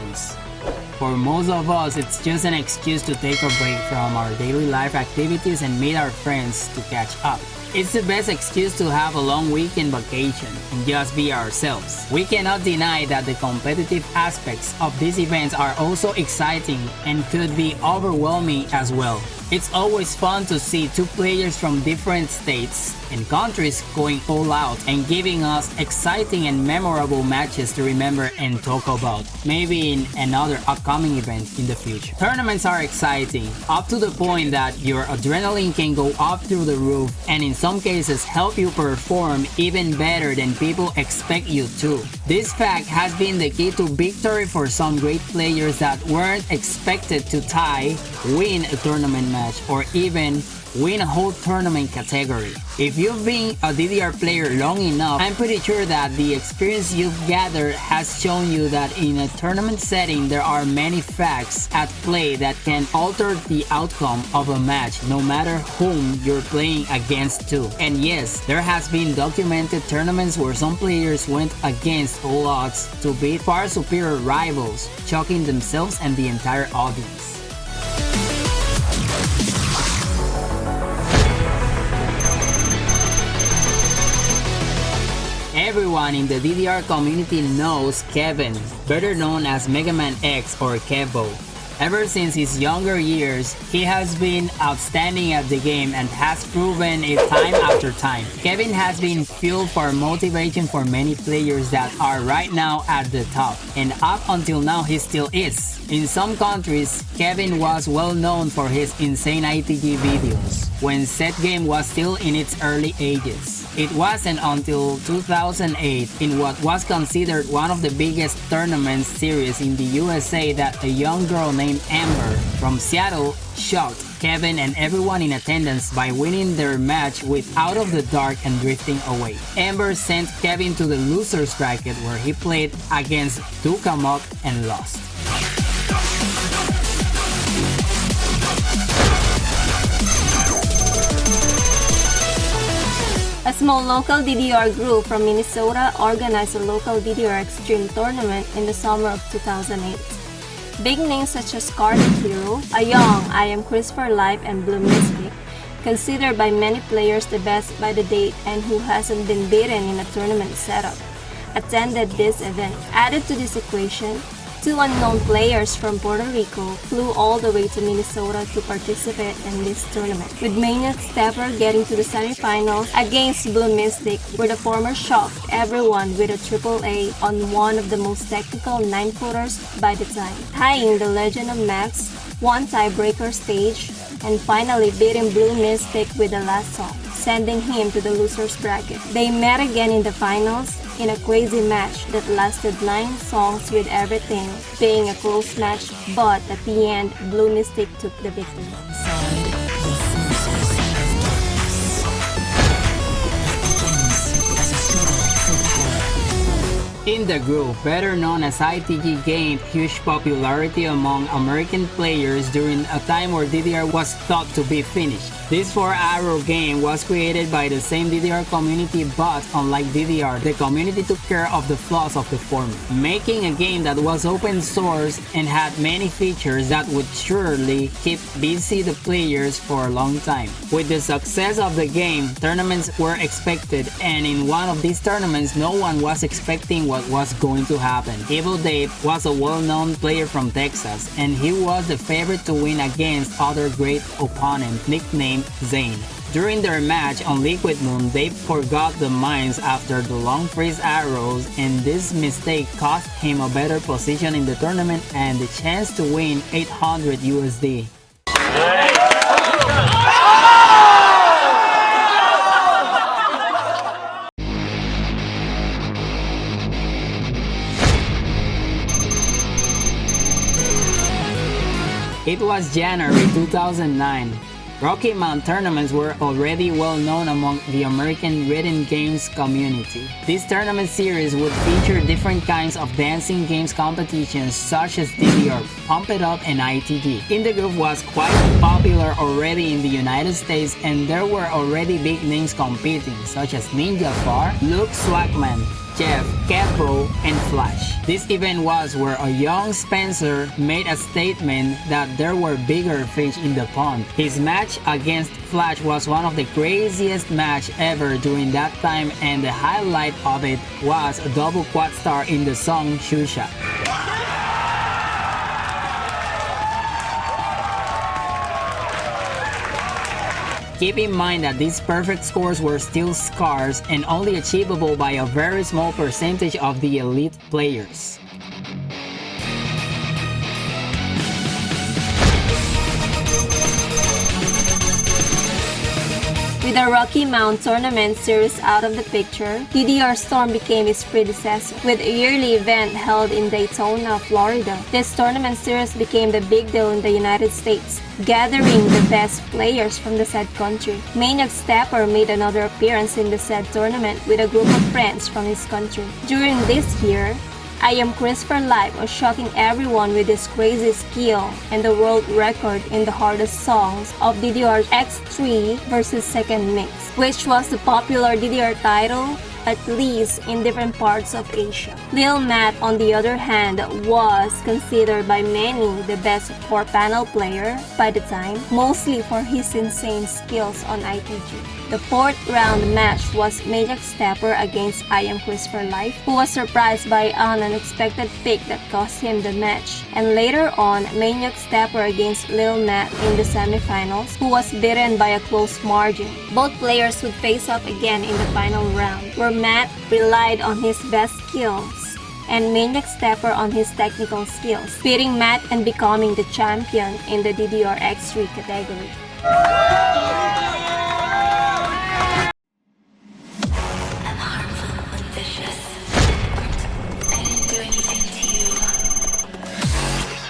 vacations. For most of us, it's just an excuse to take a break from our daily life activities and meet our friends to catch up. It's the best excuse to have a long weekend vacation and just be ourselves. We cannot deny that the competitive aspects of these events are also exciting and could be overwhelming as well. It's always fun to see two players from different states and countries going all out and giving us exciting and memorable matches to remember and talk about, maybe in another upcoming event in the future. Tournaments are exciting, up to the point that your adrenaline can go up through the roof and in some cases help you perform even better than people expect you to. This fact has been the key to victory for some great players that weren't expected to tie, win a tournament match, or even win a whole tournament category. If you've been a DDR player long enough, I'm pretty sure that the experience you've gathered has shown you that in a tournament setting there are many facts at play that can alter the outcome of a match no matter whom you're playing against too. And yes, there has been documented tournaments where some players went against all odds to beat far superior rivals, shocking themselves and the entire audience. Everyone in the DDR community knows Kevin, better known as Mega Man X or Kevo. Ever since his younger years, he has been outstanding at the game and has proven it time after time. Kevin has been fuel for motivation for many players that are right now at the top, and up until now he still is. In some countries, Kevin was well known for his insane ITG videos, when said game was still in its early ages. It wasn't until 2008, in what was considered one of the biggest tournament series in the USA, that a young girl named Amber from Seattle shocked Kevin and everyone in attendance by winning their match with Out of the Dark and Drifting Away. Amber sent Kevin to the losers bracket where he played against Dukamok and lost. A small local DDR group from Minnesota organized a local DDR Extreme tournament in the summer of 2008. Big names such as Scarlet Hero, Ayong, I Am Christopher Life, and Blue Mystic, considered by many players the best by the date and who hasn't been beaten in a tournament setup, attended this event. Added to this equation, two unknown players from Puerto Rico flew all the way to Minnesota to participate in this tournament, with Maniac Stepper getting to the semifinals against Blue Mystic, where the former shocked everyone with a AAA on one of the most technical 9-footers by the time, tying the Legend of Max, one tiebreaker stage, and finally beating Blue Mystic with the last song, sending him to the losers bracket. They met again in the finals in a crazy match that lasted 9 songs with everything being a close match, but at the end, Blue Mystic took the victory. In the group, better known as ITG, gained huge popularity among American players during a time where DDR was thought to be finished. This 4-arrow game was created by the same DDR community, but unlike DDR, the community took care of the flaws of the former, making a game that was open source and had many features that would surely keep busy the players for a long time. With the success of the game, tournaments were expected, and in one of these tournaments, no one was expecting what was going to happen. Evil Dave was a well-known player from Texas, and he was the favorite to win against other great opponent nicknamed Zane. During their match on Liquid Moon, Dave forgot the mines after the long freeze arrows, and this mistake cost him a better position in the tournament and the chance to win 800 USD. It was January 2009. Rocky Mount tournaments were already well known among the American rhythm games community. This tournament series would feature different kinds of dancing games competitions such as DDR, Pump It Up, and ITG. In the group was quite popular already in the United States, and there were already big names competing such as Ninja Far, Luke Swagman, Jeff, Kevo, and Flash. This event was where a young Spencer made a statement that there were bigger fish in the pond. His match against Flash was one of the craziest match ever during that time, and the highlight of it was a double quad star in the song Shusha. Keep in mind that these perfect scores were still scarce and only achievable by a very small percentage of the elite players. With the Rocky Mount Tournament series out of the picture, DDR Storm became its predecessor, with a yearly event held in Daytona, Florida. This tournament series became the big deal in the United States, gathering the best players from the said country. Maniac Stepper made another appearance in the said tournament with a group of friends from his country. During this year, I Am Christopher Life was shocking everyone with his crazy skill and the world record in the hardest songs of DDR X3 versus Second Mix, which was the popular DDR title at least in different parts of Asia. Lil Matt, on the other hand, was considered by many the best 4-panel player by the time, mostly for his insane skills on ITG. The 4th round match was Maniac Stepper against I Am Christopher Life, who was surprised by an unexpected pick that cost him the match, and later on Maniac Stepper against Lil Matt in the semifinals, who was beaten by a close margin. Both players would face off again in the final round, where Matt relied on his best skills and Maniac Stepper on his technical skills, beating Matt and becoming the champion in the DDR X3 category.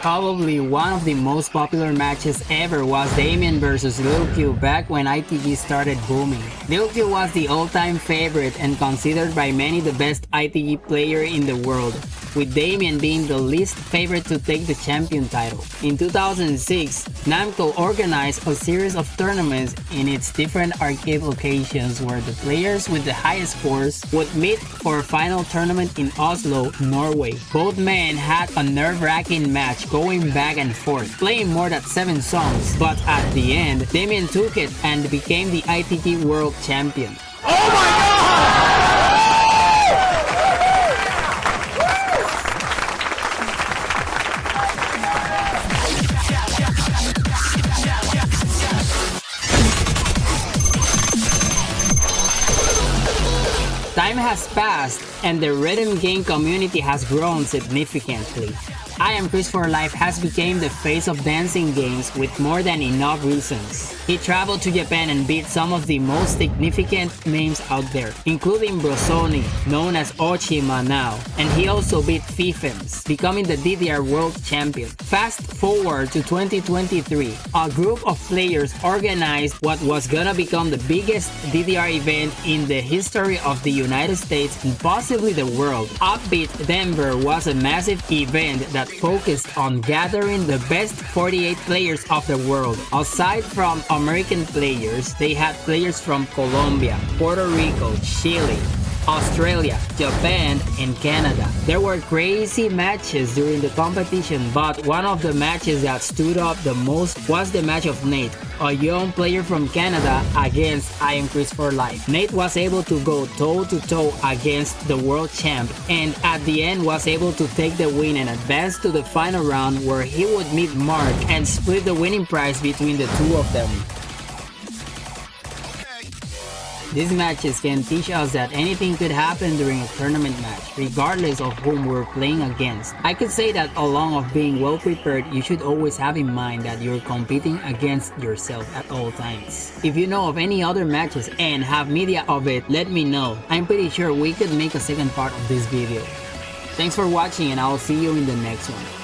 Probably one of the most popular matches ever was Damien vs Lil Q back when ITG started booming. Lil Q was the all-time favorite and considered by many the best ITG player in the world, with Damien being the least favorite to take the champion title. In 2006, Namco organized a series of tournaments in its different arcade locations where the players with the highest scores would meet for a final tournament in Oslo, Norway. Both men had a nerve-wracking match going back and forth, playing more than 7 songs, but at the end, Damien took it and became the ITG World Champion. Oh my God! Time has passed and the rhythm game community has grown significantly. I Am Christopher Life has become the face of dancing games with more than enough reasons. He traveled to Japan and beat some of the most significant names out there, including Brosoni, known as Ochima now, and he also beat Fifems, becoming the DDR World Champion. Fast forward to 2023, a group of players organized what was gonna become the biggest DDR event in the history of the United States and possibly the world. Upbeat Denver was a massive event that focused on gathering the best 48 players of the world. Aside from American players, they had players from Colombia, Puerto Rico, Chile, Australia, Japan, and Canada. There were crazy matches during the competition, but one of the matches that stood up the most was the match of Nate, a young player from Canada, against I Am Christopher Life. Nate was able to go toe-to-toe against the world champ, and at the end was able to take the win and advance to the final round where he would meet Mark and split the winning prize between the two of them. These matches can teach us that anything could happen during a tournament match, regardless of whom we're playing against. I could say that along with being well prepared, you should always have in mind that you're competing against yourself at all times. If you know of any other matches and have media of it, let me know. I'm pretty sure we could make a second part of this video. Thanks for watching and I'll see you in the next one.